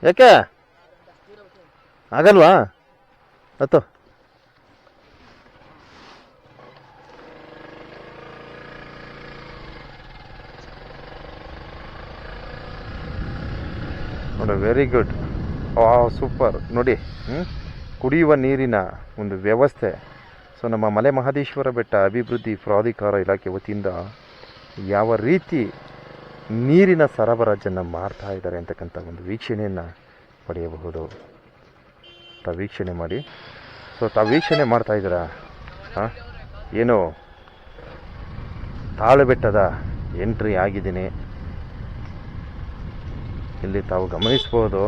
ಯಾಕೆ ಆಗಲ್ವಾ? ಹತ್ತು ನೋಡಿ, ವೆರಿ ಗುಡ್. ಸೂಪರ್ ನೋಡಿ. ಕುಡಿಯುವ ನೀರಿನ ಒಂದು ವ್ಯವಸ್ಥೆ. ಸೊ ನಮ್ಮ ಮಲೆ ಮಹದೇಶ್ವರ ಬೆಟ್ಟ ಅಭಿವೃದ್ಧಿ ಪ್ರಾಧಿಕಾರ ಇಲಾಖೆ ವತಿಯಿಂದ ಯಾವ ರೀತಿ ನೀರಿನ ಸರಬರಾಜನ್ನು ಮಾಡ್ತಾ ಇದ್ದಾರೆ ಅಂತಕ್ಕಂಥ ಒಂದು ವೀಕ್ಷಣೆಯನ್ನು ಪಡೆಯಬಹುದು. ತಾವು ವೀಕ್ಷಣೆ ಮಾಡಿ. ಸೊ ತಾವು ವೀಕ್ಷಣೆ ಮಾಡ್ತಾ ಇದ್ದೀರಾ? ಏನು ತಾಳು ಬೆಟ್ಟದ ಎಂಟ್ರಿ ಆಗಿದ್ದೀನಿ. ಇಲ್ಲಿ ತಾವು ಗಮನಿಸ್ಬೋದು.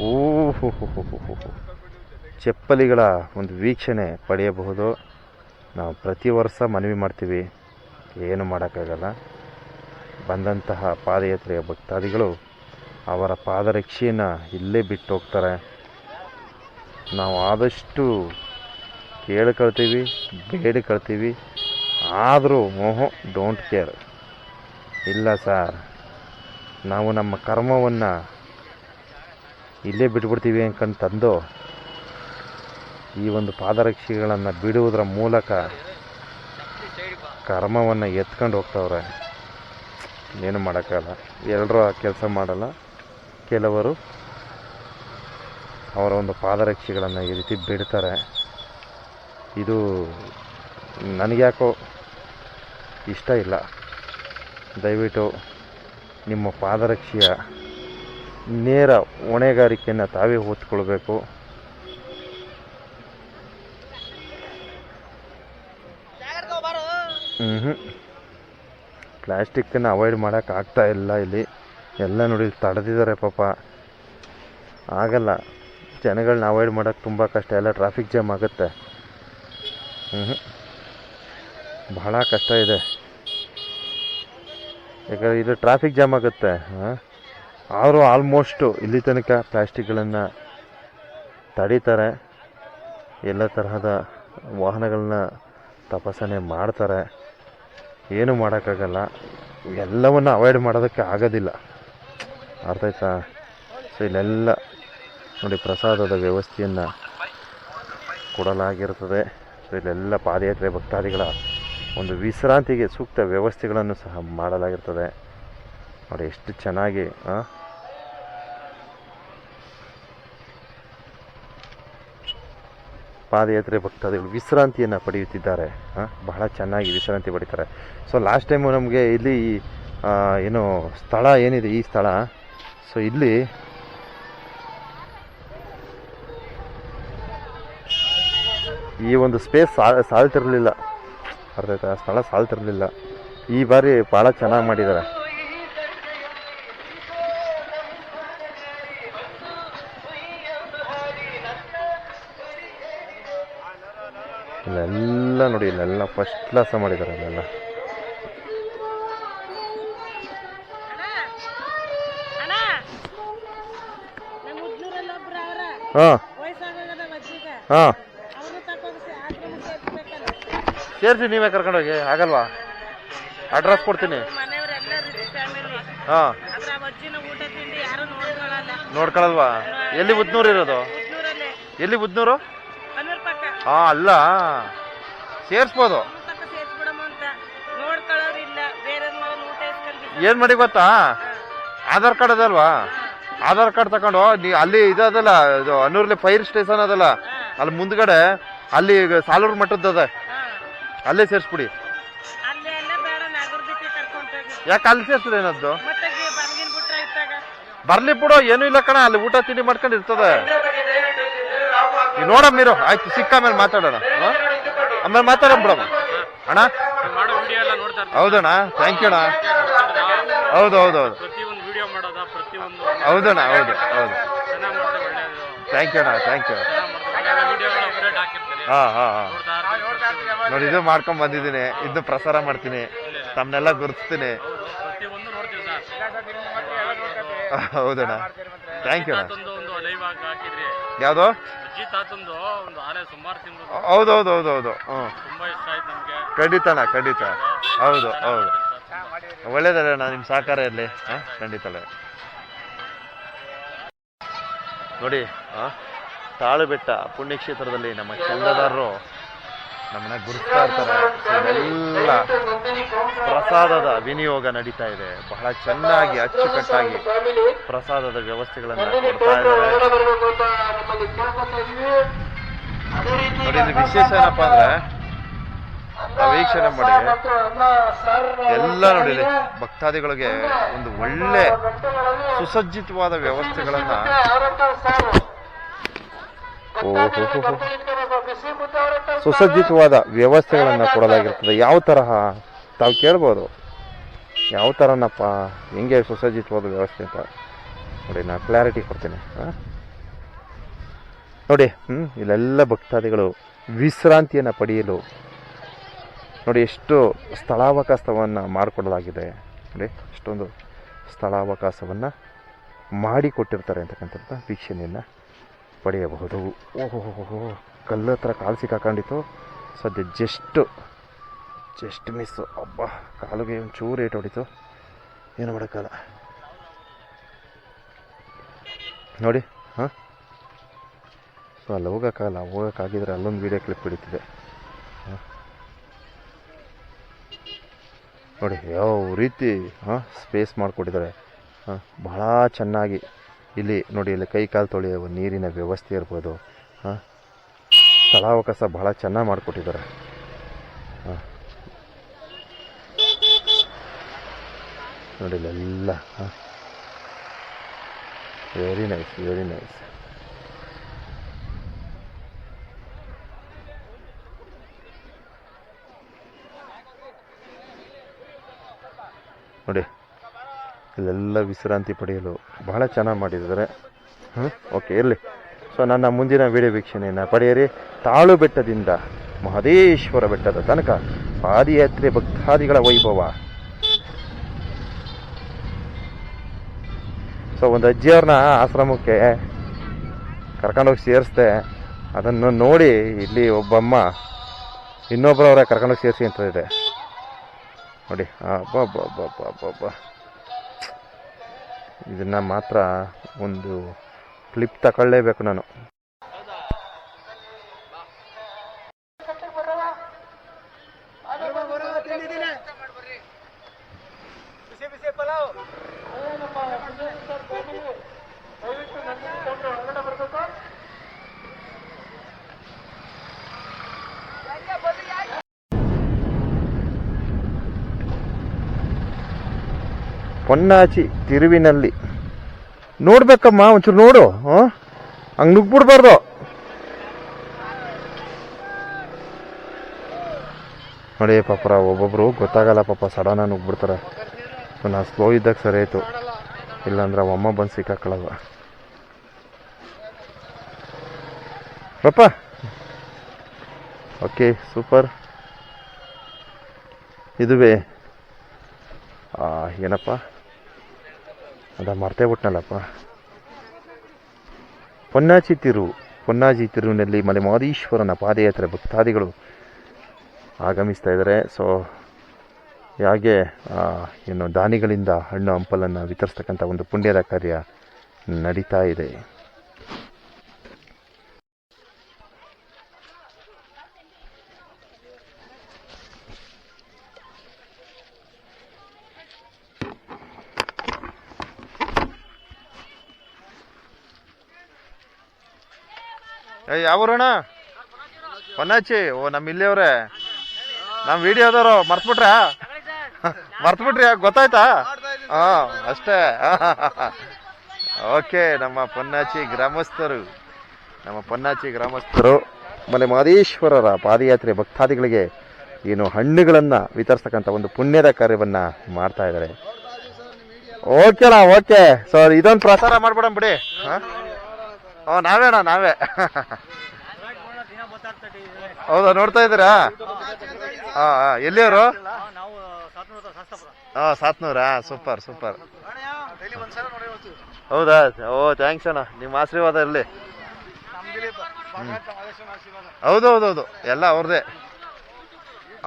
ಓಹೋ, ಚಪ್ಪಲಿಗಳ ಒಂದು ವೀಕ್ಷಣೆ ಪಡೆಯಬಹುದು. ನಾವು ಪ್ರತಿ ವರ್ಷ ಮನವಿ ಮಾಡ್ತೀವಿ, ಏನು ಮಾಡೋಕ್ಕಾಗಲ್ಲ. ಬಂದಂತಹ ಪಾದಯಾತ್ರೆಯ ಭಕ್ತಾದಿಗಳು ಅವರ ಪಾದರಕ್ಷೆಯನ್ನು ಇಲ್ಲೇ ಬಿಟ್ಟು ಹೋಗ್ತಾರೆ. ನಾವು ಆದಷ್ಟು ಕೇಳ್ಕೊಳ್ತೀವಿ, ಬೇಡಿಕೊಳ್ತೀವಿ, ಆದರೂ ಡೋಂಟ್ ಕೇರ್. ಇಲ್ಲ ಸರ್, ನಾವು ನಮ್ಮ ಕರ್ಮವನ್ನು ಇಲ್ಲೇ ಬಿಟ್ಬಿಡ್ತೀವಿ ಅನ್ಕೊಂಡು ಈ ಒಂದು ಪಾದರಕ್ಷೆಗಳನ್ನು ಬಿಡುವುದರ ಮೂಲಕ ಕರ್ಮವನ್ನು ಎತ್ಕೊಂಡು ಹೋಗ್ತವ್ರೆ. ಏನು ಮಾಡೋಕ್ಕಾಗಲ್ಲ. ಎಲ್ಲರೂ ಆ ಕೆಲಸ ಮಾಡಲ್ಲ. ಕೆಲವರು ಅವರ ಒಂದು ಪಾದರಕ್ಷೆಗಳನ್ನು ಈ ರೀತಿ ಬಿಡ್ತಾರೆ. ಇದು ನನಗ್ಯಾಕೋ ಇಷ್ಟ ಇಲ್ಲ. ದಯವಿಟ್ಟು ನಿಮ್ಮ ಪಾದರಕ್ಷೆಯ ನೇರ ಹೊಣೆಗಾರಿಕೆಯನ್ನು ತಾವೇ ಹೊತ್ಕೊಳ್ಬೇಕು. ಪ್ಲಾಸ್ಟಿಕ್ಕನ್ನು ಅವಾಯ್ಡ್ ಮಾಡೋಕ್ಕಾಗ್ತಾ ಇಲ್ಲ. ಇಲ್ಲಿ ಎಲ್ಲ ನೋಡಿ ತಡೆದಿದ್ದಾರೆ ಪಾಪ. ಆಗಲ್ಲ, ಜನಗಳನ್ನ ಅವಾಯ್ಡ್ ಮಾಡೋಕ್ಕೆ ತುಂಬ ಕಷ್ಟ. ಎಲ್ಲ ಟ್ರಾಫಿಕ್ ಜಾಮ್ ಆಗುತ್ತೆ. ಬಹಳ ಕಷ್ಟ ಇದೆ. ಯಾಕಂದರೆ ಇದು ಟ್ರಾಫಿಕ್ ಜಾಮ್ ಆಗುತ್ತೆ. ಆದರೂ ಆಲ್ಮೋಸ್ಟು ಇಲ್ಲಿ ತನಕ ಪ್ಲಾಸ್ಟಿಕ್ಗಳನ್ನು ತಡೀತಾರೆ. ಎಲ್ಲ ತರಹದ ವಾಹನಗಳನ್ನ ತಪಾಸಣೆ ಮಾಡ್ತಾರೆ. ಏನು ಮಾಡೋಕ್ಕಾಗಲ್ಲ. ಎಲ್ಲವನ್ನು ಅವಾಯ್ಡ್ ಮಾಡೋದಕ್ಕೆ ಆಗೋದಿಲ್ಲ. ಅರ್ಥ ಆಯ್ತಾ? ಸೊ ಇಲ್ಲೆಲ್ಲ ನೋಡಿ ಪ್ರಸಾದದ ವ್ಯವಸ್ಥೆಯನ್ನು ಕೊಡಲಾಗಿರ್ತದೆ. ಸೊ ಇಲ್ಲೆಲ್ಲ ಪಾದಯಾತ್ರೆ ಭಕ್ತಾದಿಗಳ ಒಂದು ವಿಶ್ರಾಂತಿಗೆ ಸೂಕ್ತ ವ್ಯವಸ್ಥೆಗಳನ್ನು ಸಹ ಮಾಡಲಾಗಿರ್ತದೆ. ನೋಡಿ ಎಷ್ಟು ಚೆನ್ನಾಗಿ ಪಾದಯಾತ್ರೆ ಭಕ್ತಾದಿಗಳು ವಿಶ್ರಾಂತಿಯನ್ನು ಪಡೆಯುತ್ತಿದ್ದಾರೆ. ಬಹಳ ಚೆನ್ನಾಗಿ ವಿಶ್ರಾಂತಿ ಪಡಿತಾರೆ. ಸೊ ಲಾಸ್ಟ್ ಟೈಮು ನಮಗೆ ಇಲ್ಲಿ ಏನು ಸ್ಥಳ ಏನಿದೆ, ಈ ಸ್ಥಳ, ಸೊ ಇಲ್ಲಿ ಈ ಒಂದು ಸ್ಪೇಸ್ ಸಾಲ್ತಿರಲಿಲ್ಲ. ಅರ್ಥ ಆಯ್ತಾ? ಸ್ಥಳ ಸಾಲ್ತಿರಲಿಲ್ಲ. ಈ ಬಾರಿ ಭಾಳ ಚೆನ್ನಾಗಿ ಮಾಡಿದ್ದಾರೆ. ಇಲ್ಲೆಲ್ಲ ನೋಡಿ, ಇಲ್ಲೆಲ್ಲ ಫಸ್ಟ್ ಕ್ಲಾಸ ಮಾಡಿದ್ದಾರೆ. ಇಲ್ಲೆಲ್ಲ ಹಾಂ ಸೇರಿಸಿ. ನೀವೇ ಕರ್ಕೊಂಡೋಗಿ, ಆಗಲ್ವಾ? ಅಡ್ರೆಸ್ ಕೊಡ್ತೀನಿ. ಹಾಂ, ನೋಡ್ಕೊಳಲ್ವಾ? ಎಲ್ಲಿ ಉದ್ನೂರು ಇರೋದು? ಎಲ್ಲಿ ಉದ್ನೂರು? ಹಾಂ, ಅಲ್ಲ, ಸೇರಿಸ್ಬೋದು. ಏನು ಮಾಡಿ ಗೊತ್ತಾ? ಆಧಾರ್ ಕಾರ್ಡ್ ಅದಲ್ವಾ? ಆಧಾರ್ ಕಾರ್ಡ್ ತಗೊಂಡು ಅಲ್ಲಿ ಇದಲ್ಲ, ಇದು ಅನ್ನೂರಲ್ಲಿ ಫೈರ್ ಸ್ಟೇಷನ್ ಅದಲ್ಲ, ಅಲ್ಲಿ ಮುಂದ್ಗಡೆ ಅಲ್ಲಿ ಸಾಲೂರು ಮಠದ್ದದ, ಅಲ್ಲೇ ಸೇರಿಸ್ಬಿಡಿ. ಯಾಕೆ ಅಲ್ಲಿ ಸೇರಿಸ್ರಿ? ಏನದ್ದು ಬರ್ಲಿ ಬಿಡು, ಏನೂ ಇಲ್ಲ ಕಣ. ಅಲ್ಲಿ ಊಟ ತಿಂಡಿ ಮಾಡ್ಕೊಂಡು ಇರ್ತದೆ. ನೋಡಮ್ಮ ನೀರು. ಆಯ್ತು, ಸಿಕ್ಕ ಆಮೇಲೆ ಮಾತಾಡೋಣ. ಆಮೇಲೆ ಮಾತಾಡೋಣ ಬಿಡಮ್ಮ. ಅಣ್ಣ ಹೌದಣ್ಣ, ಥ್ಯಾಂಕ್ ಯು ಅಣ್ಣ. ಹೌದು ಹೌದು ಹೌದು ಹೌದಣ್ಣ, ಹೌದು ಹೌದು. ಥ್ಯಾಂಕ್ ಯು ಅಣ್ಣ, ಥ್ಯಾಂಕ್ ಯು. ಹಾಂ ಹಾಂ ಹಾಂ ನೋಡಿ, ಇದು ಮಾಡ್ಕೊಂಡು ಬಂದಿದ್ದೀನಿ. ಇದನ್ನು ಪ್ರಸಾರ ಮಾಡ್ತೀನಿ, ತಮ್ಮನ್ನೆಲ್ಲ ಗುರುತಿಸ್ತೀನಿ. ಹೌದಣ್ಣ, ಥ್ಯಾಂಕ್ ಯು ಅಣ್ಣ. ಯಾವುದು? ಹೌದು ಹೌದು ಹೌದು ಹೌದು. ಹ್ಞೂ, ಖಂಡಿತ ಅಣ್ಣ, ಖಂಡಿತ. ಹೌದು ಹೌದು ಒಳ್ಳೇದಲ್ಲ ಅಣ್ಣ, ನಿಮ್ಮ ಸಹಕಾರ ಇರಲಿ. ಹಾಂ, ಖಂಡಿತಲ್ಲ. ನೋಡಿ, ತಾಳುಬೆಟ್ಟ ಪುಣ್ಯಕ್ಷೇತ್ರದಲ್ಲಿ ನಮ್ಮ ಚಂದದಾರರು ನಮ್ಮನ್ನ ಗುರುತಾ ಇರ್ತಾರೆ. ಎಲ್ಲ ಪ್ರಸಾದದ ವಿನಿಯೋಗ ನಡೀತಾ ಇದೆ. ಬಹಳ ಚೆನ್ನಾಗಿ ಅಚ್ಚುಕಟ್ಟಾಗಿ ಪ್ರಸಾದದ ವ್ಯವಸ್ಥೆಗಳನ್ನು ಕೊಡ್ತಾ ಇದ್ದಾರೆ. ನೋಡಿ, ಇದು ವಿಶೇಷ ಏನಪ್ಪಾ ಅಂದ್ರೆ, ವೀಕ್ಷಣೆ ಮಾಡಿ ಎಲ್ಲ ನೋಡಿರಿ, ಭಕ್ತಾದಿಗಳಿಗೆ ಒಂದು ಒಳ್ಳೆ ಸುಸಜ್ಜಿತವಾದ ವ್ಯವಸ್ಥೆಗಳನ್ನ ಸುಸಜ್ಜಿತವಾದ ವ್ಯವಸ್ಥೆಗಳನ್ನ ಕೊಡಲಾಗಿರ್ತದೆ. ಯಾವ ತರಹ ತಾವು ಕೇಳ್ಬೋದು, ಯಾವ ಥರನಪ್ಪ, ಹೆಂಗೆ ಸುಸಜ್ಜಿತವಾದ ವ್ಯವಸ್ಥೆ ಅಂತ ನೋಡಿ. ನಾನು ಕ್ಲಾರಿಟಿ ಕೊಡ್ತೀನಿ. ನೋಡಿ, ಇಲ್ಲೆಲ್ಲ ಭಕ್ತಾದಿಗಳು ವಿಶ್ರಾಂತಿಯನ್ನು ಪಡೆಯಲು ನೋಡಿ ಎಷ್ಟು ಸ್ಥಳಾವಕಾಶವನ್ನು ಮಾಡಿಕೊಡಲಾಗಿದೆ. ನೋಡಿ, ಎಷ್ಟೊಂದು ಸ್ಥಳಾವಕಾಶವನ್ನು ಮಾಡಿಕೊಟ್ಟಿರ್ತಾರೆ ಅಂತಕ್ಕಂಥದ್ದು ವೀಕ್ಷಣೆಯನ್ನು ಪಡೆಯಬಹುದು. ಓಹೋ, ಕಲ್ಲು ಹತ್ರ ಕಾಲು ಸಿಕ್ಕಾಕೊಂಡಿತ್ತು. ಸದ್ಯ ಜಸ್ಟ್ ಮಿಸ್ಸು. ಅಬ್ಬಾ, ಕಾಲಿಗೆ ಒಂಚೂರು ಏಟು ಹೊಡಿತು, ಏನು ಮಾಡೋಕ್ಕಲ್ಲ. ನೋಡಿ, ಸೊ ಅಲ್ಲಿ ಹೋಗೋಕ್ಕಾಗಿದ್ರೆ ಅಲ್ಲೊಂದು ವೀಡಿಯೋ ಕ್ಲಿಪ್ ಹಿಡಿತಿದೆ. ನೋಡಿ ಯಾವ ರೀತಿ ಸ್ಪೇಸ್ ಮಾಡಿಕೊಟ್ಟಿದ್ದಾರೆ. ಬಹಳ ಚೆನ್ನಾಗಿ ಇಲ್ಲಿ ನೋಡಿ, ಇಲ್ಲಿ ಕೈ ಕಾಲು ತೊಳೆಯುವ ನೀರಿನ ವ್ಯವಸ್ಥೆ ಇರ್ಬೋದು. ಸ್ಥಳಾವಕಾಶ ಬಹಳ ಚೆನ್ನಾಗಿ ಮಾಡಿಕೊಟ್ಟಿದ್ದಾರೆ. ನೋಡಿ ಇಲ್ಲೆಲ್ಲ ವೆರಿ ನೈಸ್. ನೋಡಿ, ಇಲ್ಲೆಲ್ಲ ವಿಶ್ರಾಂತಿ ಪಡೆಯಲು ಬಹಳ ಚೆನ್ನಾಗಿ ಮಾಡಿದ್ದಾರೆ. ಓಕೆ, ಇರಲಿ. ಸೊ ನನ್ನ ಮುಂದಿನ ವಿಡಿಯೋ ವೀಕ್ಷಣೆಯನ್ನು ಪಡೆಯಿರಿ. ತಾಳುಬೆಟ್ಟದಿಂದ ಮಹದೇಶ್ವರ ಬೆಟ್ಟದ ತನಕ ಪಾದಯಾತ್ರೆ ಭಕ್ತಾದಿಗಳ ವೈಭವ. ಸೊ ಒಂದು ಅಜ್ಜಿಯವ್ರನ್ನ ಆಶ್ರಮಕ್ಕೆ ಕರ್ಕೊಂಡೋಗಿ ಸೇರಿಸ್ದೆ. ಅದನ್ನು ನೋಡಿ ಇಲ್ಲಿ ಒಬ್ಬಮ್ಮ ಇನ್ನೊಬ್ಬರವರ ಕರ್ಕೊಂಡೋಗಿ ಸೇರಿಸಿ ಅಂತ ಇದೆ ನೋಡಿ. ಅಬ್ಬಬ್ಬಬ್ಬಬ್ಬಬ್ಬ, ಇದನ್ನು ಮಾತ್ರ ಒಂದು ಕ್ಲಿಪ್ ತಗೊಳ್ಳೇಬೇಕು ನಾನು. ಪೊನ್ನಾಚಿ ತಿರುವಿನಲ್ಲಿ ನೋಡ್ಬೇಕಮ್ಮ, ಒಂಚೂರು ನೋಡು. ಹಂಗೆ ನುಗ್ಬಿಡ್ಬಾರ್ದು. ನೋಡಿ ಪಾಪರ, ಒಬ್ಬೊಬ್ರು ಗೊತ್ತಾಗಲ್ಲ ಪಾಪ, ಸಡನ್ ನುಗ್ಬಿಡ್ತಾರೆ. ನಾನು ಸ್ಲೋ ಇದ್ದಾಗ ಸರಿ ಆಯಿತು, ಇಲ್ಲಾಂದ್ರೆ ಅಮ್ಮ ಬಂದು ಸಿಕ್ಕಾಕೊಳ್ಳಲ್ಲ ಪಾಪ. Okay, super. ಇದುವೇ ಏನಪ್ಪ ಅದ ಮರ್ತೇ ಬಿಟ್ನಲ್ಲಪ್ಪ. ಪೊನ್ನಾಚಿ ತಿರುವಿನಲ್ಲಿ ಮಲೆ ಮಹದೇಶ್ವರನ ಪಾದಯಾತ್ರೆ ಭಕ್ತಾದಿಗಳು ಆಗಮಿಸ್ತಾ ಇದ್ದಾರೆ. ಸೊ ಹಾಗೆ ಏನು ದಾನಿಗಳಿಂದ ಹಣ್ಣು ಹಂಪಲನ್ನು ವಿತರಿಸ್ತಕ್ಕಂಥ ಒಂದು ಪುಣ್ಯದ ಕಾರ್ಯ ನಡೀತಾ ಇದೆ. ಯಾವೂರಣ್ಣ? ಪೊನ್ನಾಚಿ. ಓ, ನಮ್ಮ ಇಲ್ಲಿಯವ್ರೆ, ನಮ್ಮ ವಿಡಿಯೋದವರು ಮರ್ತ್ಬಿಟ್ರಿ ಗೊತ್ತಾಯ್ತಾ? ಅಷ್ಟೇ. ಓಕೆ, ನಮ್ಮ ಪೊನ್ನಾಚಿ ಗ್ರಾಮಸ್ಥರು ಮಲೆ ಮಹದೇಶ್ವರರ ಪಾದಯಾತ್ರೆ ಭಕ್ತಾದಿಗಳಿಗೆ ಏನು ಹಣ್ಣುಗಳನ್ನು ವಿತರಿಸ್ತಕ್ಕಂಥ ಒಂದು ಪುಣ್ಯದ ಕಾರ್ಯವನ್ನು ಮಾಡ್ತಾ ಇದ್ದಾರೆ. ಓಕೆನಾ? ಓಕೆ. ಸೊ ಇದೊಂದು ಪ್ರಸಾರ ಮಾಡ್ಬಿಡೋಣ ಬಿಡಿ. ನಾವೇ ಹೌದಾ? ನೋಡ್ತಾ ಇದ್ದೀರಾ? ಎಲ್ಲಿಯವರು? ಸಾತ್ನೂರಾ? ಸೂಪರ್. ಹೌದಾ? ಓ, ಥ್ಯಾಂಕ್ಸ್ ಅಣ್ಣ, ನಿಮ್ಮ ಆಶೀರ್ವಾದ ಇರಲಿ. ಹೌದು, ಎಲ್ಲ ಅವ್ರದೇ.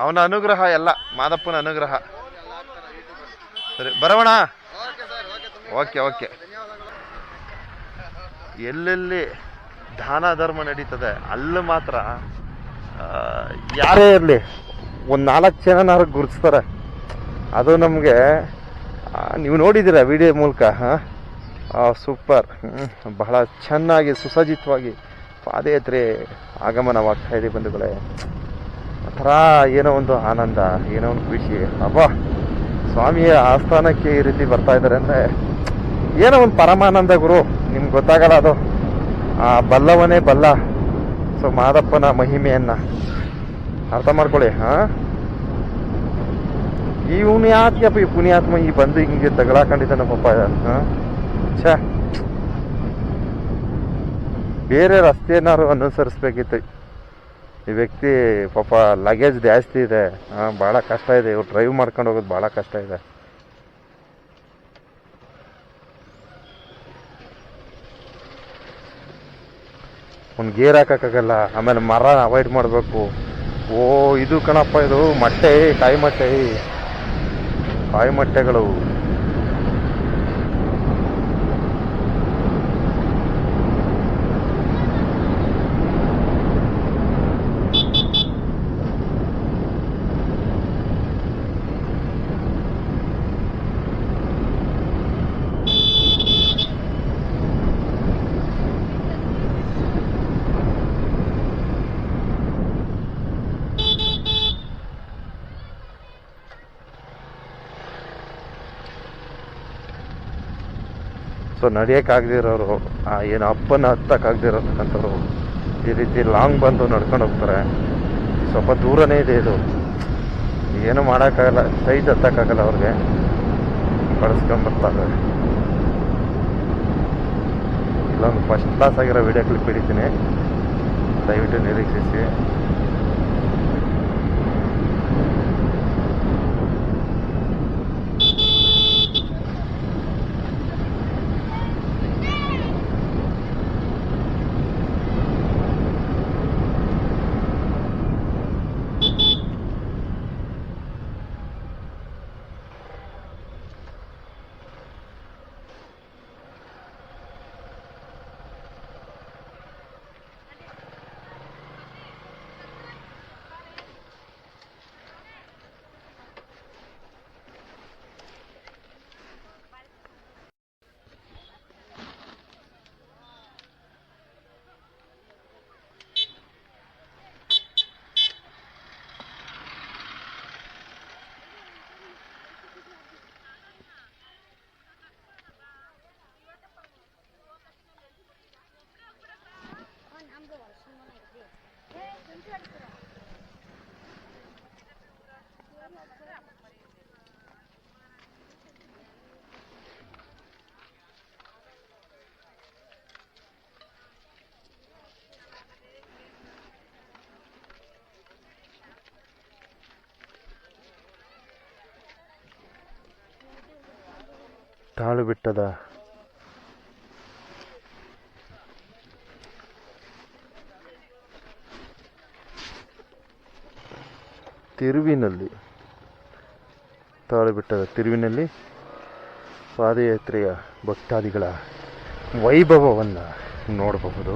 ಅವನ ಅನುಗ್ರಹ, ಎಲ್ಲ ಮಾದಪ್ಪನ ಅನುಗ್ರಹ. ಸರಿ ಬರೋಣ. Okay okay. ಎಲ್ಲೆಲ್ಲಿ ದಾನ ಧರ್ಮ ನಡೀತದೆ ಅಲ್ಲಿ ಮಾತ್ರ ಯಾರೇ ಇರಲಿ ಒಂದು 4 ಜನನಾರು ಗುರುತಿಸ್ತಾರೆ. ಅದು ನಮಗೆ ನೀವು ನೋಡಿದ್ದೀರ ವಿಡಿಯೋ ಮೂಲಕ. ಸೂಪರ್. ಬಹಳ ಚೆನ್ನಾಗಿ ಸುಸಜ್ಜಿತವಾಗಿ ಪಾದಯಾತ್ರೆ ಆಗಮನವಾಗ್ತಾ ಇದೆ ಬಂಧುಗಳೇ. ಒಂಥರ ಏನೋ ಒಂದು ಆನಂದ, ಏನೋ ಒಂದು ಖುಷಿ. ಅಬ್ಬಾ, ಸ್ವಾಮಿಯ ಆಸ್ಥಾನಕ್ಕೆ ಈ ರೀತಿ ಬರ್ತಾ ಇದ್ದಾರೆ ಅಂದರೆ ಏನೋ ಒಂದು ಪರಮಾನಂದ ಗುರು. ನಿಮ್ಗೆ ಗೊತ್ತಾಗಲ್ಲ ಅದು. ಬಲ್ಲವನೇ ಬಲ್ಲ. ಸೊ ಮಾದಪ್ಪನ ಮಹಿಮೆಯನ್ನು ಅರ್ಥ ಮಾಡ್ಕೊಳ್ಳಿ. ಇವನು ಯಾಕೆಪ್ಪ ಈ ಪುಣ್ಯಾತ್ಮ ಈ ಬಂದು ಹಿಂಗೆ ತಗಲಾಕೊಂಡಿದ್ದಾನೆ ಪಾಪ. ಛ, ಬೇರೆ ರಸ್ತೆಯನ್ನಾರು ಅನುಸರಿಸ್ಬೇಕಿತ್ತು. ಈ ವ್ಯಕ್ತಿ ಪಾಪ ಲಗೇಜ್ ಜಾಸ್ತಿ ಇದೆ. ಭಾಳ ಕಷ್ಟ ಇದೆ. ಇವ್ರು ಡ್ರೈವ್ ಮಾಡ್ಕೊಂಡು ಹೋಗೋದು ಭಾಳ ಕಷ್ಟ ಇದೆ. ಒಂದು ಗೇರ್ ಹಾಕೋಕ್ಕಾಗಲ್ಲ. ಆಮೇಲೆ ಮರ ಅವಾಯ್ಡ್ ಮಾಡಬೇಕು. ಓ ಇದು ಕಣಪ್ಪ, ಇದು ಮೊಟ್ಟೆ, ಕಾಯಿ ಮೊಟ್ಟೆ, ಕಾಯಿ ಮೊಟ್ಟೆಗಳು. ಸೊ ನಡೆಯೋಕ್ಕಾಗದಿರೋರು, ಏನು ಅಪ್ಪನ ಹತ್ತಕ್ಕಾಗದಿರೋತಕ್ಕಂಥವ್ರು ಈ ರೀತಿ ಲಾಂಗ್ ಬಂದು ನಡ್ಕೊಂಡು ಹೋಗ್ತಾರೆ. ಸ್ವಲ್ಪ ದೂರನೇ ಇದೆ ಇದು. ಏನು ಮಾಡೋಕ್ಕಾಗಲ್ಲ, ಸೈಟ್ ಹತ್ತಕ್ಕಾಗಲ್ಲ ಅವ್ರಿಗೆ. ಕಳಿಸ್ಕೊಂಡ್ಬರ್ತಾರೆ. ಇಲ್ಲೊಂದು ಫಸ್ಟ್ ಕ್ಲಾಸ್ ಆಗಿರೋ ವಿಡಿಯೋ ಕ್ಲಿಪ್ ಹಿಡಿತೀನಿ, ದಯವಿಟ್ಟು ನಿರೀಕ್ಷಿಸಿ. ತಾಳುಬೆಟ್ಟದ ತಿರುವಿನಲ್ಲಿ, ತಾಳುಬೆಟ್ಟದ ತಿರುವಿನಲ್ಲಿ ಪಾದಯಾತ್ರೆಯ ಭಕ್ತಾದಿಗಳ ವೈಭವವನ್ನು ನೋಡಬಹುದು.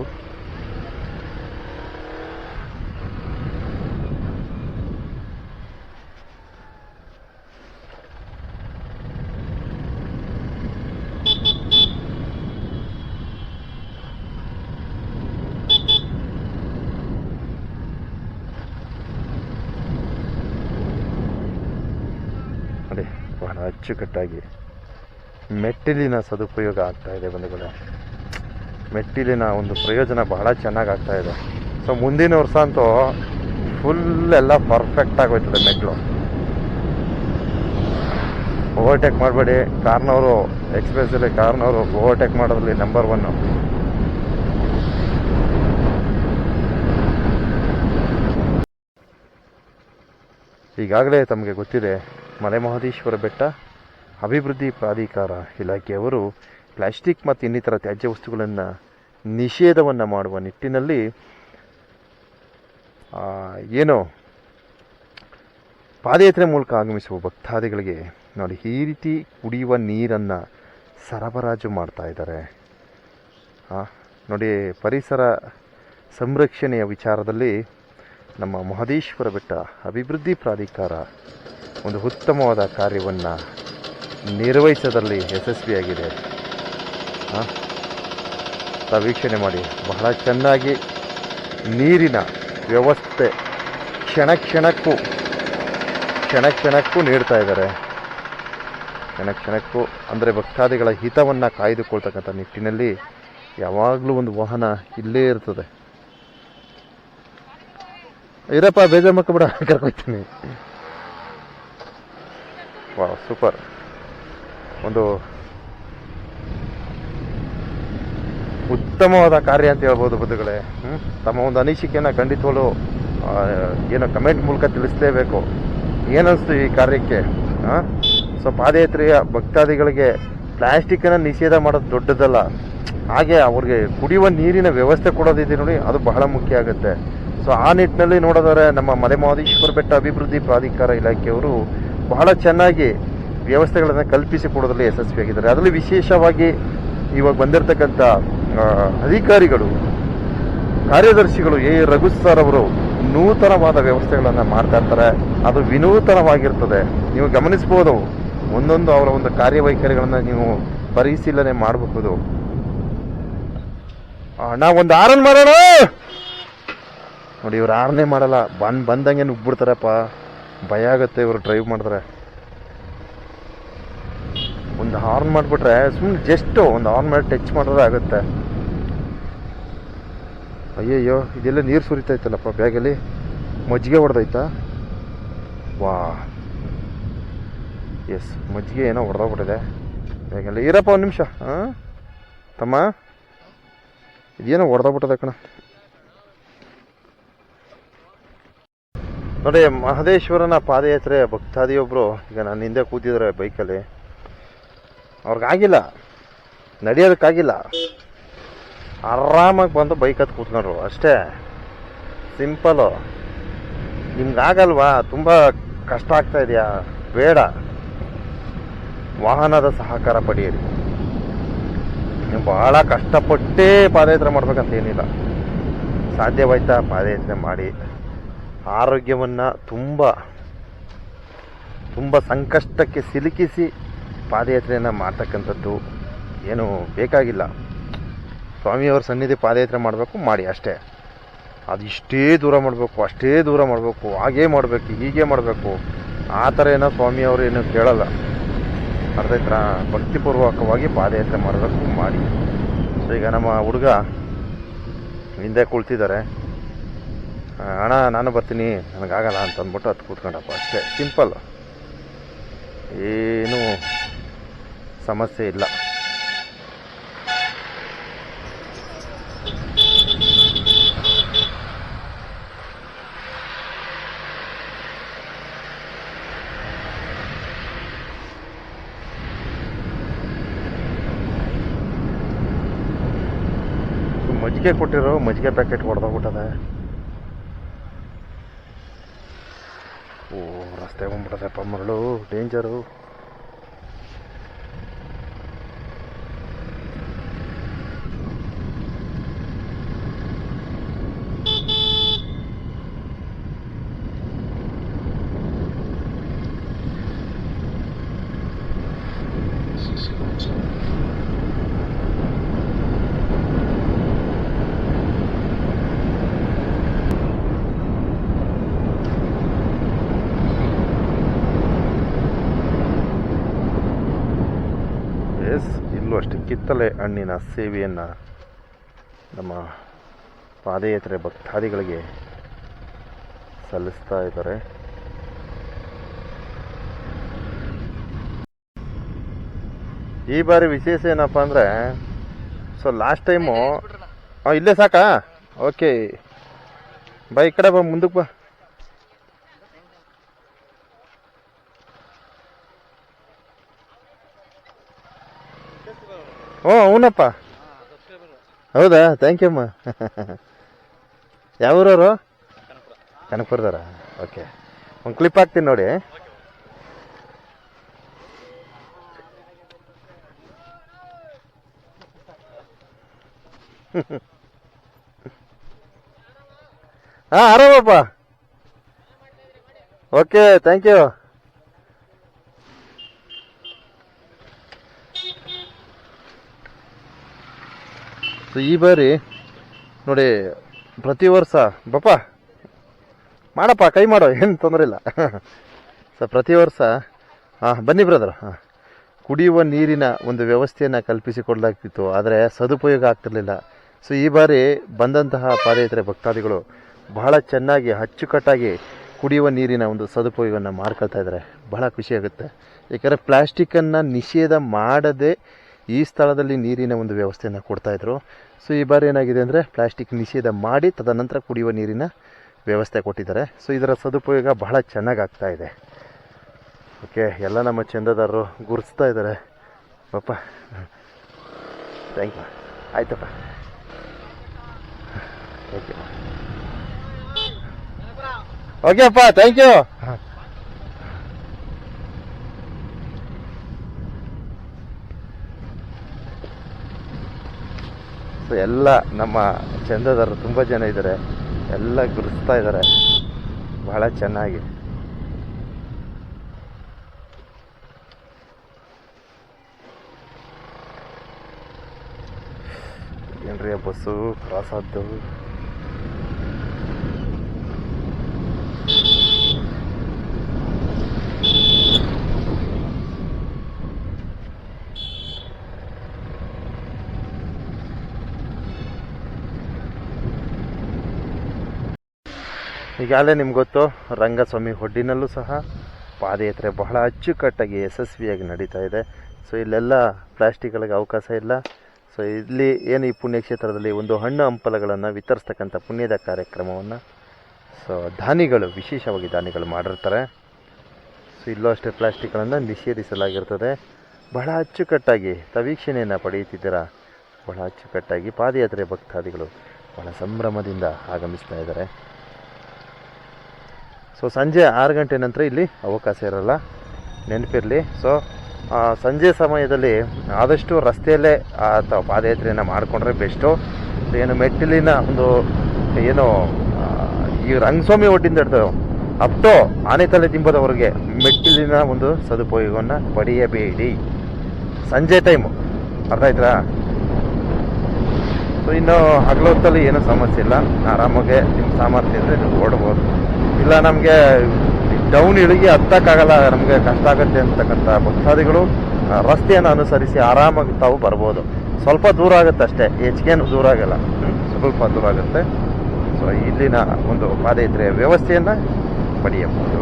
ಬಹಳ ಅಚ್ಚುಕಟ್ಟಾಗಿ ಮೆಟ್ಟಿಲಿನ ಸದುಪಯೋಗ ಆಗ್ತಾ ಇದೆ ಬಂಧುಗಳೇ. ಮೆಟ್ಟಿಲಿನ ಒಂದು ಪ್ರಯೋಜನ ಬಹಳ ಚೆನ್ನಾಗಿ ಆಗ್ತಾ ಇದೆ. ಸೊ ಮುಂದಿನ ವರ್ಷ ಅಂತೂ ಫುಲ್ ಎಲ್ಲ ಪರ್ಫೆಕ್ಟ್ ಆಗೋಯ್ತದೆ ಮೆಟ್ಲು. ಓವರ್ಟೇಕ್ ಮಾಡಬೇಡಿ. ಕಾರ್ನವರು, ಎಕ್ಸ್ಪ್ರೆಸ್ಸಲ್ಲಿ ಕಾರ್ನವರು ಓವರ್ಟೇಕ್ ಮಾಡೋದ್ರಲ್ಲಿ ನಂಬರ್ 1. ಈಗಾಗಲೇ ತಮಗೆ ಗೊತ್ತಿದೆ, ಮಲೆ ಮಹದೇಶ್ವರ ಬೆಟ್ಟ ಅಭಿವೃದ್ಧಿ ಪ್ರಾಧಿಕಾರ ಇಲಾಖೆಯವರು ಪ್ಲಾಸ್ಟಿಕ್ ಮತ್ತು ಇನ್ನಿತರ ತ್ಯಾಜ್ಯ ವಸ್ತುಗಳನ್ನು ನಿಷೇಧವನ್ನು ಮಾಡುವ ನಿಟ್ಟಿನಲ್ಲಿ ಪಾದಯಾತ್ರೆ ಮೂಲಕ ಆಗಮಿಸುವ ಭಕ್ತಾದಿಗಳಿಗೆ ನೋಡಿ ಈ ರೀತಿ ಕುಡಿಯುವ ನೀರನ್ನು ಸರಬರಾಜು ಮಾಡ್ತಾ ಇದ್ದಾರೆ. ನೋಡಿ ಪರಿಸರ ಸಂರಕ್ಷಣೆಯ ವಿಚಾರದಲ್ಲಿ ನಮ್ಮ ಮಹದೇಶ್ವರ ಬೆಟ್ಟ ಅಭಿವೃದ್ಧಿ ಪ್ರಾಧಿಕಾರ ಒಂದು ಉತ್ತಮವಾದ ಕಾರ್ಯವನ್ನು ನಿರ್ವಹಿಸೋದ್ರಲ್ಲಿ ಯಶಸ್ವಿಯಾಗಿದೆ. ವೀಕ್ಷಣೆ ಮಾಡಿ, ಬಹಳ ಚೆನ್ನಾಗಿ ನೀರಿನ ವ್ಯವಸ್ಥೆ ಕ್ಷಣ ಕ್ಷಣಕ್ಕೂ ನೀಡ್ತಾ ಇದ್ದಾರೆ. ಕ್ಷಣಕ್ಕೂ ಅಂದರೆ ಭಕ್ತಾದಿಗಳ ಹಿತವನ್ನು ಕಾಯ್ದುಕೊಳ್ತಕ್ಕಂಥ ನಿಟ್ಟಿನಲ್ಲಿ ಯಾವಾಗಲೂ ಒಂದು ವಾಹನ ಇಲ್ಲೇ ಇರ್ತದೆ. ಇರಪ್ಪ, ಬೇಜಾರು ಮಾಡ್ಕೊಬೇಡ, ಕರ್ಕೊಯ್ತೀನಿ. ವಾ, ಸೂಪರ್. ಒಂದು ಉತ್ತಮವಾದ ಕಾರ್ಯ ಅಂತ ಹೇಳ್ಬೋದು ಬಂಧುಗಳೇ. ತಮ್ಮ ಒಂದು ಅನಿಸಿಕೆಯನ್ನು ಖಂಡಿತವಾಗ್ಲೂ ಏನೋ ಕಮೆಂಟ್ ಮೂಲಕ ತಿಳಿಸಲೇಬೇಕು. ಏನನ್ನಿಸ್ತು ಈ ಕಾರ್ಯಕ್ಕೆ? ಸೊ ಪಾದಯಾತ್ರೆಯ ಭಕ್ತಾದಿಗಳಿಗೆ ಪ್ಲಾಸ್ಟಿಕ್ಕನ್ನು ನಿಷೇಧ ಮಾಡೋದು ದೊಡ್ಡದಲ್ಲ, ಹಾಗೆ ಅವ್ರಿಗೆ ಕುಡಿಯುವ ನೀರಿನ ವ್ಯವಸ್ಥೆ ಕೊಡೋದಿದೆ ನೋಡಿ, ಅದು ಬಹಳ ಮುಖ್ಯ ಆಗುತ್ತೆ. ಸೊ ಆ ನಿಟ್ಟಿನಲ್ಲಿ ನೋಡೋದಾದ್ರೆ ನಮ್ಮ ಮಲೆ ಮಹದೇಶ್ವರ ಬೆಟ್ಟ ಅಭಿವೃದ್ಧಿ ಪ್ರಾಧಿಕಾರ ಇಲಾಖೆಯವರು ಬಹಳ ಚೆನ್ನಾಗಿ ವ್ಯವಸ್ಥೆಗಳನ್ನು ಕಲ್ಪಿಸಿ ಕೊಡೋದ್ರಲ್ಲಿ ಯಶಸ್ವಿಯಾಗಿದ್ದಾರೆ. ಅದರಲ್ಲಿ ವಿಶೇಷವಾಗಿ ಇವಾಗ ಬಂದಿರತಕ್ಕಂಥ ಅಧಿಕಾರಿಗಳು, ಕಾರ್ಯದರ್ಶಿಗಳು ರಘು ಸರ್ ಅವರು ನೂತನವಾದ ವ್ಯವಸ್ಥೆಗಳನ್ನು ಮಾಡ್ತಾ ಇರ್ತಾರೆ. ಅದು ವಿನೂತನವಾಗಿರ್ತದೆ. ನೀವು ಗಮನಿಸ್ಬೋದು, ಒಂದೊಂದು ಅವರ ಒಂದು ಕಾರ್ಯವೈಖರಿಗಳನ್ನು ನೀವು ಪರಿಶೀಲನೆ ಮಾಡಬಹುದು. ನಾವೊಂದು ಆರನ್ ಮಾಡೋಣ ನೋಡಿ, ಇವ್ರು ಆರನೇ ಮಾಡಲ್ಲ, ಬಂದಂಗೆ ನುಗ್ಬಿಡ್ತಾರಪ್ಪ, ಭಯ ಆಗುತ್ತೆ ಇವರು ಡ್ರೈವ್ ಮಾಡಿದ್ರೆ. ಒಂದು ಹಾರ್ನ್ ಮಾಡಿಬಿಟ್ರೆ ಸುಮ್ಮನೆ ಜಸ್ಟ್ ಒಂದು ಹಾರ್ನ್ ಮಾಡಿ ಟಚ್ ಮಾಡಿದ್ರೆ ಆಗುತ್ತೆ. ಅಯ್ಯಯ್ಯೋ, ಇದೆಲ್ಲ ನೀರು ಸುರಿತೈತಲ್ಲಪ್ಪ ಬ್ಯಾಗಲ್ಲಿ. ಮಜ್ಜಿಗೆ ಹೊಡೆದೈತಾ? ವಾ, ಎಸ್, ಮಜ್ಜಿಗೆ ಏನೋ ಹೊಡೆದೋಗ್ಬಿಟ್ಟಿದೆ ಬ್ಯಾಗಲ್ಲಿ. ಇರಪ್ಪ ಒಂದು ನಿಮಿಷ. ತಮ್ಮ, ಇದೇನೋ ಹೊಡೆದೋಗ್ಬಿಟ್ಟದೆ ಕಣ. ನೋಡಿ, ಮಹದೇಶ್ವರನ ಪಾದಯಾತ್ರೆ ಭಕ್ತಾದಿಯೊಬ್ಬರು ಈಗ ನನ್ನ ಹಿಂದೆ ಕೂತಿದ್ದಾರೆ ಬೈಕಲ್ಲಿ. ಅವ್ರಿಗಾಗಿಲ್ಲ, ನಡೆಯೋದಕ್ಕಾಗಿಲ್ಲ, ಆರಾಮಾಗಿ ಬಂದು ಬೈಕ್ ಹತ್ತು ಕೂತ್ಕೊಂಡ್ರು ಅಷ್ಟೇ. ಸಿಂಪಲ್ಲು. ನಿಮ್ಗಾಗಲ್ವಾ? ತುಂಬ ಕಷ್ಟ ಆಗ್ತಾ ಇದೆಯಾ? ಬೇಡ, ವಾಹನದ ಸಹಕಾರ ಪಡೆಯಿರಿ. ನೀವು ಭಾಳ ಕಷ್ಟಪಟ್ಟೇ ಪಾದಯಾತ್ರೆ ಮಾಡ್ಬೇಕಂತ ಏನಿಲ್ಲ. ಸಾಧ್ಯವಾಯ್ತಾ ಪಾದಯಾತ್ರೆ ಮಾಡಿ. ಆರೋಗ್ಯವನ್ನು ತುಂಬ ಸಂಕಷ್ಟಕ್ಕೆ ಸಿಲುಕಿಸಿ ಪಾದಯಾತ್ರೆಯನ್ನು ಮಾಡ್ತಕ್ಕಂಥದ್ದು ಏನು ಬೇಕಾಗಿಲ್ಲ. ಸ್ವಾಮಿಯವ್ರ ಸನ್ನಿಧಿ ಪಾದಯಾತ್ರೆ ಮಾಡಬೇಕು, ಮಾಡಿ ಅಷ್ಟೇ. ಅದು ಇಷ್ಟೇ ದೂರ ಮಾಡಬೇಕು, ಅಷ್ಟೇ ದೂರ ಮಾಡಬೇಕು, ಹಾಗೇ ಮಾಡಬೇಕು, ಹೀಗೆ ಮಾಡಬೇಕು, ಆ ಥರ ಏನೋ ಸ್ವಾಮಿಯವರು ಏನೂ ಕೇಳಲ್ಲ. ಅರ್ಧೈತ್ರ ಭಕ್ತಿಪೂರ್ವಕವಾಗಿ ಪಾದಯಾತ್ರೆ ಮಾಡಬೇಕು, ಮಾಡಿ. ಸೊ ಈಗ ನಮ್ಮ ಹುಡುಗ ಹಿಂದೆ ಕುಳ್ತಿದ್ದಾರೆ. ಅಣ್ಣ ನಾನು ಬರ್ತೀನಿ, ನನಗಾಗಲ್ಲ ಅಂತ ಅಂದ್ಬಿಟ್ಟು ಹತ್ತು ಕೂತ್ಕೊಂಡಪ್ಪ ಅಷ್ಟೇ. ಸಿಂಪಲ್, ಏನೂ ಸಮಸ್ಯೆ ಇಲ್ಲ. ಮಜ್ಜಿಗೆ ಕೊಟ್ಟಿರೋ ಮಜ್ಜಿಗೆ ಪ್ಯಾಕೆಟ್ ಹೊಡೆದೋಗ್ಬಿಟ್ಟದೆ. ಓ, ರಸ್ತೆ ಬಂದ್ಬಿಟ್ಟದಪ್ಪ ಮರಳು, ಡೇಂಜರು. ಇಲ್ಲೂ ಅಷ್ಟೇ ಕಿತ್ತಳೆ ಹಣ್ಣಿನ ಸೇವೆಯನ್ನು ನಮ್ಮ ಪಾದಯಾತ್ರೆ ಭಕ್ತಾದಿಗಳಿಗೆ ಸಲ್ಲಿಸ್ತಾ ಇದ್ದಾರೆ. ಈ ಬಾರಿ ವಿಶೇಷ ಏನಪ್ಪ ಅಂದರೆ, ಸೊ ಲಾಸ್ಟ್ ಟೈಮು ಇಲ್ಲೇ ಸಾಕಾ? ಓಕೆ, ಬಾ ಈ ಕಡೆ ಬಾ, ಮುಂದಕ್ಕೆ ಬಾ. అవునಪ್ಪ, ಹೌದಾ? ಥ್ಯಾಂಕ್ ಯು ಅಮ್ಮ. ಯಾವ ಊರವರು? ಕನಕಪುರದವರ? ಓಕೆ, ಒಂದು ಕ್ಲಿಪ್ ಹಾಕ್ತೀನಿ ನೋಡಿ. ಹಾಂ ಆರಾಮಪ್ಪ. Okay, thank you. ಸೊ ಈ ಬಾರಿ ನೋಡಿ, ಪ್ರತಿ ವರ್ಷ ಬಪ್ಪ ಮಾಡಪ್ಪ, ಕೈ ಮಾಡೋ, ಏನು ತೊಂದರೆ ಇಲ್ಲ. ಸೊ ಪ್ರತಿ ವರ್ಷ ಬನ್ನಿ ಬ್ರದರ್, ಕುಡಿಯುವ ನೀರಿನ ಒಂದು ವ್ಯವಸ್ಥೆಯನ್ನು ಕಲ್ಪಿಸಿಕೊಡಲಾಗ್ತಿತ್ತು, ಆದರೆ ಸದುಪಯೋಗ ಆಗ್ತಿರ್ಲಿಲ್ಲ. ಸೊ ಈ ಬಾರಿ ಬಂದಂತಹ ಪಾದಯಾತ್ರೆ ಭಕ್ತಾದಿಗಳು ಬಹಳ ಚೆನ್ನಾಗಿ ಅಚ್ಚುಕಟ್ಟಾಗಿ ಕುಡಿಯುವ ನೀರಿನ ಒಂದು ಸದುಪಯೋಗವನ್ನು ಮಾಡ್ಕೊಳ್ತಾ ಇದ್ದಾರೆ. ಬಹಳ ಖುಷಿಯಾಗುತ್ತೆ. ಏಕೆಂದರೆ ಪ್ಲಾಸ್ಟಿಕ್ಕನ್ನು ನಿಷೇಧ ಮಾಡದೆ ಈ ಸ್ಥಳದಲ್ಲಿ ನೀರಿನ ಒಂದು ವ್ಯವಸ್ಥೆಯನ್ನು ಕೊಡ್ತಾಯಿದ್ರು. ಸೊ ಈ ಬಾರಿ ಏನಾಗಿದೆ ಅಂದರೆ ಪ್ಲಾಸ್ಟಿಕ್ ನಿಷೇಧ ಮಾಡಿ ತದನಂತರ ಕುಡಿಯುವ ನೀರಿನ ವ್ಯವಸ್ಥೆ ಕೊಟ್ಟಿದ್ದಾರೆ. ಸೊ ಇದರ ಸದುಪಯೋಗ ಬಹಳ ಚೆನ್ನಾಗಿ ಆಗ್ತಾ ಇದೆ. ಓಕೆ, ಎಲ್ಲ ನಮ್ಮ ಚಂದದಾರರು ಗುರುತಿಸ್ತಾ ಇದ್ದಾರೆ. ಪಾಪ ಥ್ಯಾಂಕ್ ಯು. ಆಯ್ತಪ್ಪ, ಓಕೆ ಓಕೆಪ್ಪ, ಥ್ಯಾಂಕ್ ಯು. ಸೊ ಎಲ್ಲ ನಮ್ಮ ಚಂದದಾರರು ತುಂಬ ಜನ ಇದ್ದಾರೆ, ಎಲ್ಲ ಗುರುತಿಸ್ತಾ ಇದ್ದಾರೆ ಬಹಳ ಚೆನ್ನಾಗಿ. ಏನ್ರಿ ಬಸ್ಸು ಕ್ರಾಸ್ ಆದ್ದು. ಈಗಾಗಲೇ ನಿಮ್ಗೆ ಗೊತ್ತು, ರಂಗಸ್ವಾಮಿ ಒಡ್ಡಿನಲ್ಲೂ ಸಹ ಪಾದಯಾತ್ರೆ ಬಹಳ ಅಚ್ಚುಕಟ್ಟಾಗಿ ಯಶಸ್ವಿಯಾಗಿ ನಡೀತಾ ಇದೆ. ಸೊ ಇಲ್ಲೆಲ್ಲ ಪ್ಲಾಸ್ಟಿಕ್ಗಳಿಗೆ ಅವಕಾಶ ಇಲ್ಲ. ಸೊ ಇಲ್ಲಿ ಏನು ಈ ಪುಣ್ಯಕ್ಷೇತ್ರದಲ್ಲಿ ಒಂದು ಹಣ್ಣು ಹಂಪಲಗಳನ್ನು ವಿತರಿಸ್ತಕ್ಕಂಥ ಪುಣ್ಯದ ಕಾರ್ಯಕ್ರಮವನ್ನು ಸೊ ದಾನಿಗಳು, ವಿಶೇಷವಾಗಿ ದಾನಿಗಳು ಮಾಡಿರ್ತಾರೆ. ಸೊ ಇಲ್ಲೂ ಅಷ್ಟೇ ಪ್ಲಾಸ್ಟಿಕ್ಗಳನ್ನು ನಿಷೇಧಿಸಲಾಗಿರ್ತದೆ. ಬಹಳ ಅಚ್ಚುಕಟ್ಟಾಗಿ ತವೀಕ್ಷಣೆಯನ್ನು ಪಡೆಯುತ್ತಿದ್ದೀರಾ. ಬಹಳ ಅಚ್ಚುಕಟ್ಟಾಗಿ ಪಾದಯಾತ್ರೆ ಭಕ್ತಾದಿಗಳು ಬಹಳ ಸಂಭ್ರಮದಿಂದ ಆಗಮಿಸ್ತಾ ಇದ್ದಾರೆ. ಸೊ ಸಂಜೆ 6 ಗಂಟೆ ನಂತರ ಇಲ್ಲಿ ಅವಕಾಶ ಇರಲ್ಲ, ನೆನಪಿರಲಿ. ಸೊ ಸಂಜೆ ಸಮಯದಲ್ಲಿ ಆದಷ್ಟು ರಸ್ತೆಯಲ್ಲೇ ಅಥವಾ ಪಾದಯಾತ್ರೆಯನ್ನು ಮಾಡಿಕೊಂಡ್ರೆ ಬೆಸ್ಟು. ಏನು ಮೆಟ್ಟಿಲಿನ ಒಂದು ಏನು ಈ ರಂಗಸ್ವಾಮಿ ಒಡ್ಡಿಂದ ಹಿಡಿದು ಅಪ್ಟೋ ಆನೆತಲೆ ದಿಂಬದವರೆಗೆ ಮೆಟ್ಟಿಲಿನ ಒಂದು ಸದುಪಯೋಗವನ್ನು ಪಡೆಯಬೇಡಿ ಸಂಜೆ ಟೈಮು, ಅರ್ಥ ಆಯ್ತಾ? ಸೊ ಇನ್ನು ಹಗಲು ಹೊತ್ತಲ್ಲಿ ಏನೂ ಸಮಸ್ಯೆ ಇಲ್ಲ, ಆರಾಮಾಗೆ ನಿಮ್ಮ ಸಾಮರ್ಥ್ಯ ಇದ್ದರೆ ನೀವು ಓಡ್ಬೋದು. ಇಲ್ಲ ನಮಗೆ ಡೌನ್ ಇಳಿಗೆ ಹತ್ತಕ್ಕಾಗಲ್ಲ, ನಮಗೆ ಕಷ್ಟ ಆಗುತ್ತೆ ಅಂತಕ್ಕಂಥ ಭಕ್ತಾದಿಗಳು ರಸ್ತೆಯನ್ನು ಅನುಸರಿಸಿ ಆರಾಮಾಗಿ ತಾವು ಬರ್ಬೋದು. ಸ್ವಲ್ಪ ದೂರ ಆಗುತ್ತೆ ಅಷ್ಟೇ, ಹೆಚ್ಚಿಗೇನು ದೂರ ಆಗಲ್ಲ, ಸ್ವಲ್ಪ ದೂರ ಆಗುತ್ತೆ. ಸೊ ಇಲ್ಲಿನ ಒಂದು ಪಾದಯಾತ್ರೆಯ ವ್ಯವಸ್ಥೆಯನ್ನು ಪಡೆಯಬಹುದು.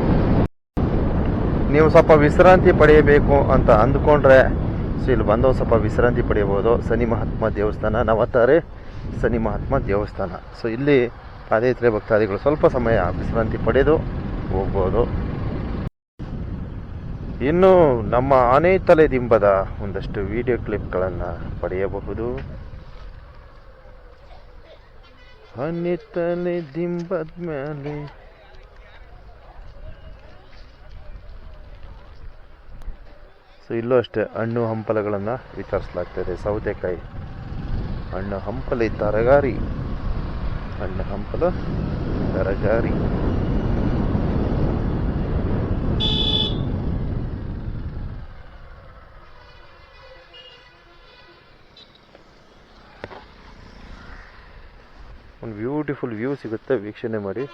ನೀವು ಸ್ವಲ್ಪ ವಿಶ್ರಾಂತಿ ಪಡೆಯಬೇಕು ಅಂತ ಅಂದ್ಕೊಂಡ್ರೆ ಸೊ ಇಲ್ಲಿ ಬಂದು ಸ್ವಲ್ಪ ವಿಶ್ರಾಂತಿ ಪಡೆಯಬಹುದು. ಶನಿ ಮಹಾತ್ಮ ದೇವಸ್ಥಾನ, ನವತಾರೆ ಶನಿ ಮಹಾತ್ಮ ದೇವಸ್ಥಾನ. ಸೊ ಇಲ್ಲಿ ಪಾದಯಾತ್ರೆ ಭಕ್ತಾದಿಗಳು ಸ್ವಲ್ಪ ಸಮಯ ವಿಶ್ರಾಂತಿ ಪಡೆದು ಹೋಗ್ಬೋದು. ಇನ್ನು ನಮ್ಮ ಆನೆತಲೆ ದಿಂಬದ ಒಂದಷ್ಟು ವಿಡಿಯೋ ಕ್ಲಿಪ್ಗಳನ್ನು ಪಡೆಯಬಹುದು. ಆನೆತಲೆ ದಿಂಬದ ಮೇಲೆ ಸೊ ಇಲ್ಲೂ ಅಷ್ಟೇ ಹಣ್ಣು ಹಂಪಲಗಳನ್ನು ವಿತರಿಸಲಾಗ್ತದೆ. ಸೌತೆಕಾಯಿ ಹಣ್ಣು ಹಂಪಲ ತರಕಾರಿ, ಹಣ್ಣು ಹಂಪಲ ತರಕಾರಿ. ಒಂದು ಬ್ಯೂಟಿಫುಲ್ ವ್ಯೂ ಸಿಗುತ್ತೆ, ವೀಕ್ಷಣೆ ಮಾಡಿ.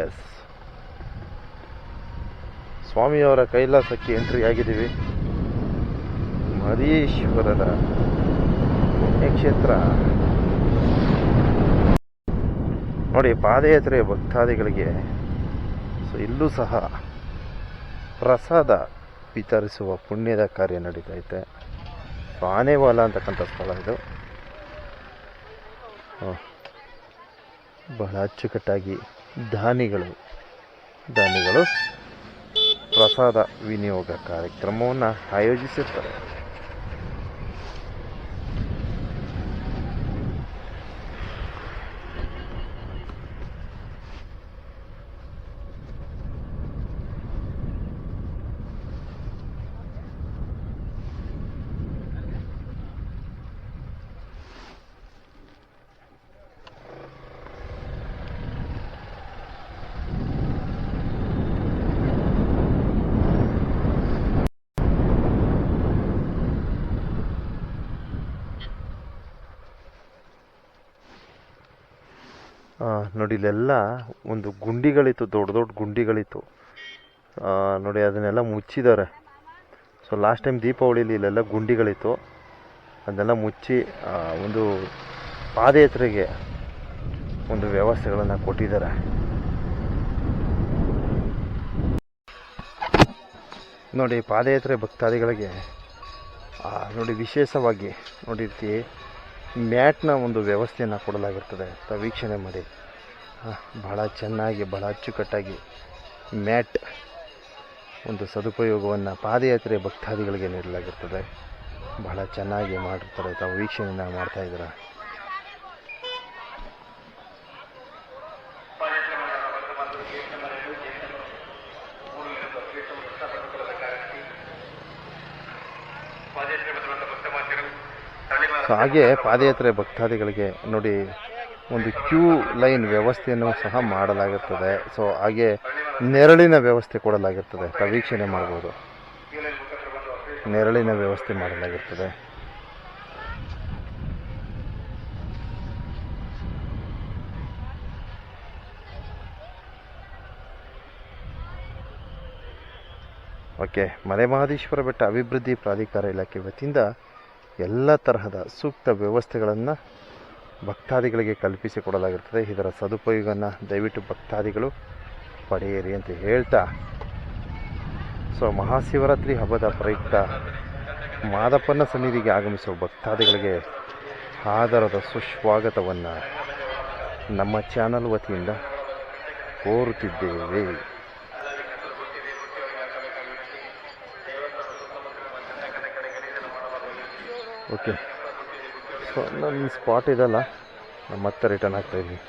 ಎಸ್, ಸ್ವಾಮಿಯವರ ಕೈಲಾಸಕ್ಕೆ ಎಂಟ್ರಿ ಆಗಿದ್ದೀವಿ. ಮಹದೇಶ್ವರರ ಪುಣ್ಯಕ್ಷೇತ್ರ ನೋಡಿ. ಪಾದಯಾತ್ರೆ ಭಕ್ತಾದಿಗಳಿಗೆ ಸೊ ಇಲ್ಲೂ ಸಹ ಪ್ರಸಾದ ವಿತರಿಸುವ ಪುಣ್ಯದ ಕಾರ್ಯ ನಡೀತೈತೆ. ಆನೆವಾಲ ಅಂತಕ್ಕಂಥ ಸ್ಥಳ ಇದು. ಬಹಳ ಅಚ್ಚುಕಟ್ಟಾಗಿ ದಾನಿಗಳು ಪ್ರಸಾದ ವಿನಿಯೋಗ ಕಾರ್ಯಕ್ರಮವನ್ನು ಆಯೋಜಿಸಿರ್ತಾರೆ. ನೋಡಿ, ಇಲ್ಲೆಲ್ಲ ಒಂದು ಗುಂಡಿಗಳಿತ್ತು, ದೊಡ್ಡ ದೊಡ್ಡ ಗುಂಡಿಗಳಿತ್ತು ನೋಡಿ, ಅದನ್ನೆಲ್ಲ ಮುಚ್ಚಿದ್ದಾರೆ. ಸೊ ಲಾಸ್ಟ್ ಟೈಮ್ ದೀಪಾವಳಿಲಿ ಇಲ್ಲೆಲ್ಲ ಗುಂಡಿಗಳಿತ್ತು, ಅದನ್ನೆಲ್ಲ ಮುಚ್ಚಿ ಒಂದು ಪಾದಯಾತ್ರೆಗೆ ಒಂದು ವ್ಯವಸ್ಥೆಗಳನ್ನು ಕೊಟ್ಟಿದ್ದಾರೆ. ನೋಡಿ, ಪಾದಯಾತ್ರೆ ಭಕ್ತಾದಿಗಳಿಗೆ ನೋಡಿ ವಿಶೇಷವಾಗಿ ನೋಡಿರ್ತೀವಿ ಮ್ಯಾಟ್ನ ಒಂದು ವ್ಯವಸ್ಥೆಯನ್ನು ಕೊಡಲಾಗಿರ್ತದೆ. ವೀಕ್ಷಣೆ ಮಾಡಿ, ಬಹಳ ಚೆನ್ನಾಗಿ ಬಹಳ ಅಚ್ಚುಕಟ್ಟಾಗಿ ಮ್ಯಾಟ್ ಒಂದು ಸದುಪಯೋಗವನ್ನು ಪಾದಯಾತ್ರೆ ಭಕ್ತಾದಿಗಳಿಗೆ ನೀಡಲಾಗಿರ್ತದೆ. ಬಹಳ ಚೆನ್ನಾಗಿ ಮಾಡಿರ್ತಾರೆ. ತಾವು ವೀಕ್ಷಣೆಯನ್ನು ಮಾಡ್ತಾಯಿದ್ದೀರ. ಸೊ ಹಾಗೆ ಪಾದಯಾತ್ರೆ ಭಕ್ತಾದಿಗಳಿಗೆ ನೋಡಿ ಒಂದು ಕ್ಯೂ ಲೈನ್ ವ್ಯವಸ್ಥೆಯನ್ನು ಸಹ ಮಾಡಲಾಗಿರ್ತದೆ. ಸೊ ಹಾಗೆ ನೆರಳಿನ ವ್ಯವಸ್ಥೆ ಕೊಡಲಾಗಿರ್ತದೆ. ತಾವು ವೀಕ್ಷಣೆ ಮಾಡ್ಬೋದು, ನೆರಳಿನ ವ್ಯವಸ್ಥೆ ಮಾಡಲಾಗಿರ್ತದೆ. ಓಕೆ, ಮಲೆ ಮಹದೇಶ್ವರ ಬೆಟ್ಟ ಅಭಿವೃದ್ಧಿ ಪ್ರಾಧಿಕಾರ ಇಲಾಖೆ ವತಿಯಿಂದ ಎಲ್ಲ ತರಹದ ಸೂಕ್ತ ವ್ಯವಸ್ಥೆಗಳನ್ನು ಭಕ್ತಾದಿಗಳಿಗೆ ಕಲ್ಪಿಸಿಕೊಡಲಾಗಿರ್ತದೆ. ಇದರ ಸದುಪಯೋಗವನ್ನು ದಯವಿಟ್ಟು ಭಕ್ತಾದಿಗಳು ಪಡೆಯಿರಿ ಅಂತ ಹೇಳ್ತಾ, ಸೊ ಮಹಾಶಿವರಾತ್ರಿ ಹಬ್ಬದ ಪ್ರಯುಕ್ತ ಮಾದಪ್ಪನ ಸನ್ನಿಧಿಗೆ ಆಗಮಿಸುವ ಭಕ್ತಾದಿಗಳಿಗೆ ಆದರದ ಸುಸ್ವಾಗತವನ್ನು ನಮ್ಮ ಚಾನಲ್ ವತಿಯಿಂದ ಕೋರುತ್ತಿದ್ದೇವೆ. ಓಕೆ, ಸೊ ನನ್ನ ಸ್ಪಾಟ್ ಇದಲ್ಲ, ನಾನು ಮತ್ತೆ ರಿಟರ್ನ್ ಆಗ್ತಾಯಿದ್ದೀನಿ.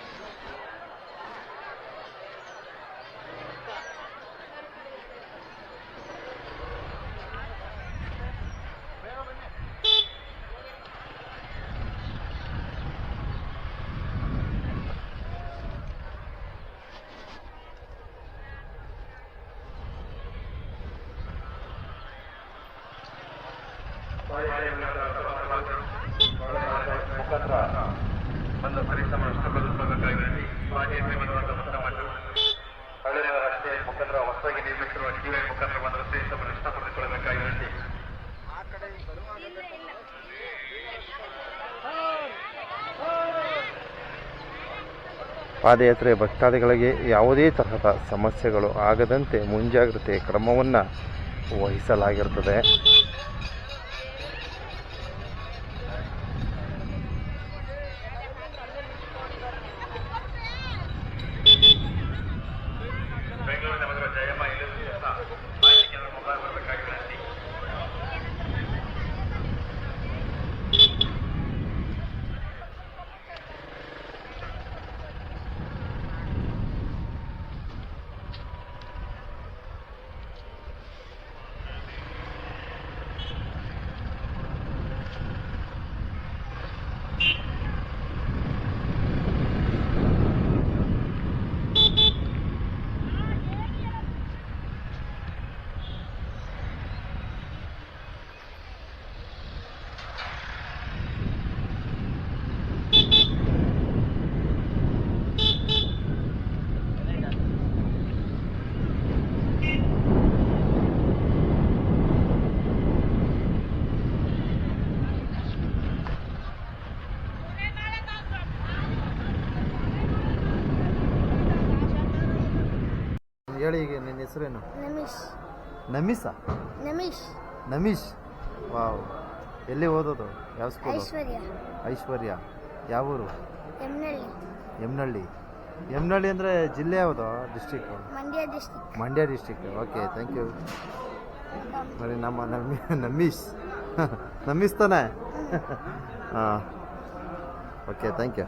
ಒಂದು ಪರಿಶ್ರಮ ನಷ್ಟಪಡಿಸಬೇಕಾಗಿ ಪಾದಯಾತ್ರೆ ಬರುವಂಥ ಮತ್ತು ಹಳ್ಳಿಯ ರಸ್ತೆ ಮುಖಾಂತರ ಹೊಸದಾಗಿ ನಿರ್ಮಿಸಿರುವ ಟಿವೈ ಮುಖಾಂತರ ಒಂದು ರಸ್ತೆಯನ್ನು ನಷ್ಟಪಡಿಸಿಕೊಳ್ಳಬೇಕಾಗಿ ಪಾದಯಾತ್ರೆ ಭಕ್ತಾದಿಗಳಿಗೆ ಯಾವುದೇ ತರಹದ ಸಮಸ್ಯೆಗಳು ಆಗದಂತೆ ಮುಂಜಾಗ್ರತೆ ಕ್ರಮವನ್ನು ವಹಿಸಲಾಗಿರುತ್ತದೆ. ಹೇಳಿ, ಈಗ ನಿನ್ನ ಹೆಸರೇನು? ರಮೇಶ್. ನಮೀಸಾ? ನಮೀಶ್. ನಮೀಶ್. ವಾವ್. ಎಲ್ಲಿ ಓದೋದು? ಯಾವ ಸ್ಕೂಲು? ಐಶ್ವರ್ಯ. ಐಶ್ವರ್ಯ. ಯಾವ ಊರು? ಎಮ್ನಳ್ಳಿ. ಯಮ್ನಳ್ಳಿ. ಯಮ್ನಳ್ಳಿ ಅಂದರೆ ಜಿಲ್ಲೆ ಯಾವುದು? District? Mandya district. Mandya district. Okay, thank you. ನೋಡಿ ನಮ್ಮ ನಮೀಶ್. ನಮೀಸ್ ತಾನೆ? ಹಾಂ, ಓಕೆ, ಥ್ಯಾಂಕ್ ಯು.